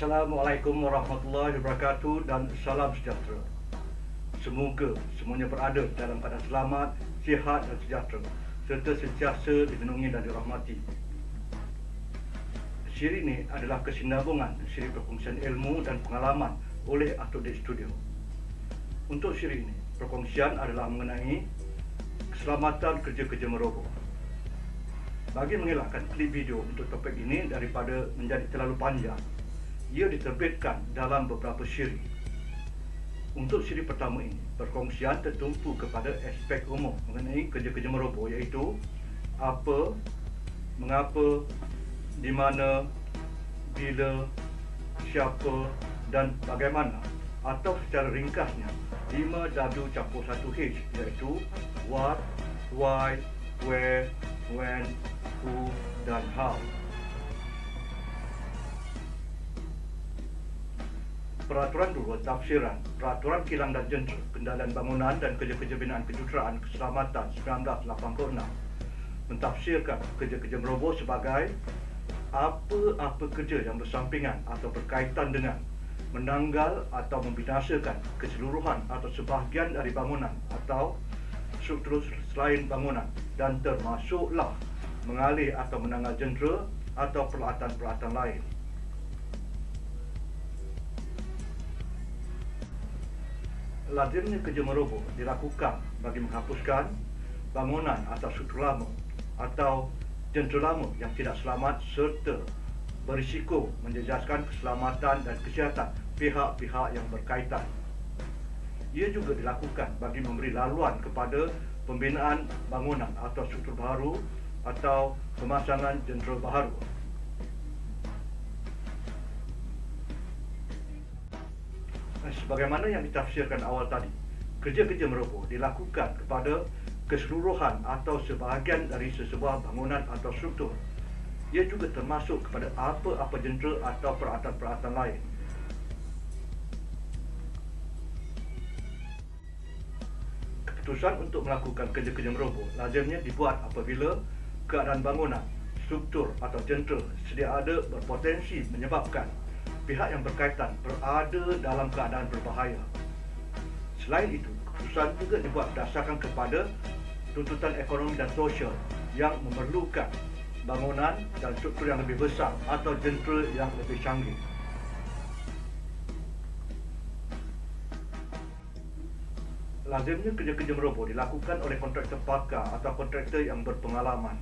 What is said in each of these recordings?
Assalamualaikum warahmatullahi wabarakatuh dan salam sejahtera. Semoga semuanya berada dalam keadaan selamat, sihat dan sejahtera serta sentiasa dilindungi dan dirahmati. Siri ini adalah kesinambungan siri perkongsian ilmu dan pengalaman oleh Autodesk Studio. Untuk siri ini, perkongsian adalah mengenai keselamatan kerja-kerja meroboh. Bagi mengelakkan klip video untuk topik ini daripada menjadi terlalu panjang, ia diterbitkan dalam beberapa siri. Untuk siri pertama ini, perkongsian tertumpu kepada aspek umum mengenai kerja-kerja meroboh, iaitu apa, mengapa, di mana, bila, siapa dan bagaimana, atau secara ringkasnya 5W+1H, iaitu what, why, where, when, who dan how. Peraturan 2 tafsiran Peraturan Kilang dan Jentera Kendalian Bangunan dan Kerja-kerja Binaan Kejuruteraan Keselamatan 1986 mentafsirkan kerja-kerja meroboh sebagai apa-apa kerja yang bersampingan atau berkaitan dengan menanggal atau membinasakan keseluruhan atau sebahagian dari bangunan atau struktur selain bangunan, dan termasuklah mengalih atau menanggal jentera atau peralatan-peralatan lain. Lazimnya kerja meroboh dilakukan bagi menghapuskan bangunan atau struktur lama atau jentera lama yang tidak selamat serta berisiko menjejaskan keselamatan dan kesihatan pihak-pihak yang berkaitan. Ia juga dilakukan bagi memberi laluan kepada pembinaan bangunan atau struktur baru atau pemasangan jentera baru. Sebagaimana yang ditafsirkan awal tadi, kerja-kerja meroboh dilakukan kepada keseluruhan atau sebahagian dari sesebuah bangunan atau struktur. Ia juga termasuk kepada apa-apa jentera atau peralatan-peralatan lain. Keputusan untuk melakukan kerja-kerja meroboh lazimnya dibuat apabila keadaan bangunan, struktur atau jentera sedia ada berpotensi menyebabkan pihak yang berkaitan berada dalam keadaan berbahaya. Selain itu, keputusan juga dibuat berdasarkan kepada tuntutan ekonomi dan sosial yang memerlukan bangunan dan struktur yang lebih besar atau jentera yang lebih canggih. Lazimnya kerja-kerja meroboh dilakukan oleh kontraktor pakar atau kontraktor yang berpengalaman.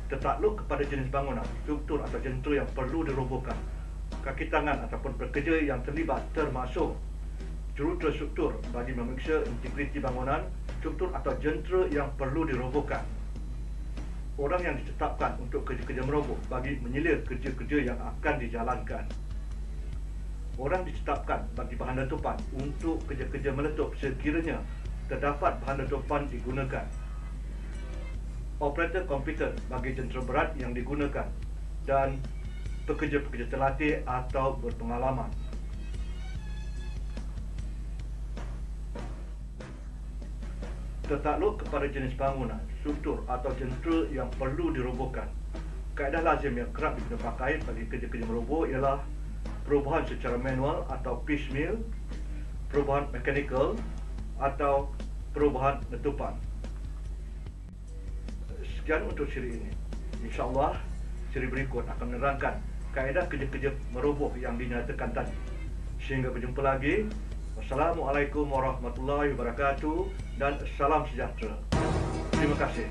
Tertakluk kepada jenis bangunan, struktur atau jentera yang perlu dirobohkan, kaki tangan ataupun pekerja yang terlibat termasuk juruterstruktur bagi memeriksa integriti bangunan, struktur atau jentera yang perlu dirobohkan, orang yang ditetapkan untuk kerja-kerja meroboh bagi menyilir kerja-kerja yang akan dijalankan, orang ditetapkan bagi bahan letupan untuk kerja-kerja meletup sekiranya terdapat bahan letupan digunakan, operator komputer bagi jentera berat yang digunakan, dan pekerja-pekerja terlatih atau berpengalaman. Tertakluk kepada jenis bangunan, struktur atau jentera yang perlu dirobohkan. Kaedah lazim yang kerap dipakai bagi kerja-kerja meroboh ialah perubahan secara manual atau piecemeal, perubahan mechanical atau perubahan letupan. Sekian untuk siri ini. InsyaAllah siri berikut akan menerangkan kaedah kerja-kerja meroboh yang dinyatakan tadi. Sehingga berjumpa lagi. Wassalamualaikum warahmatullahi wabarakatuh dan salam sejahtera. Terima kasih.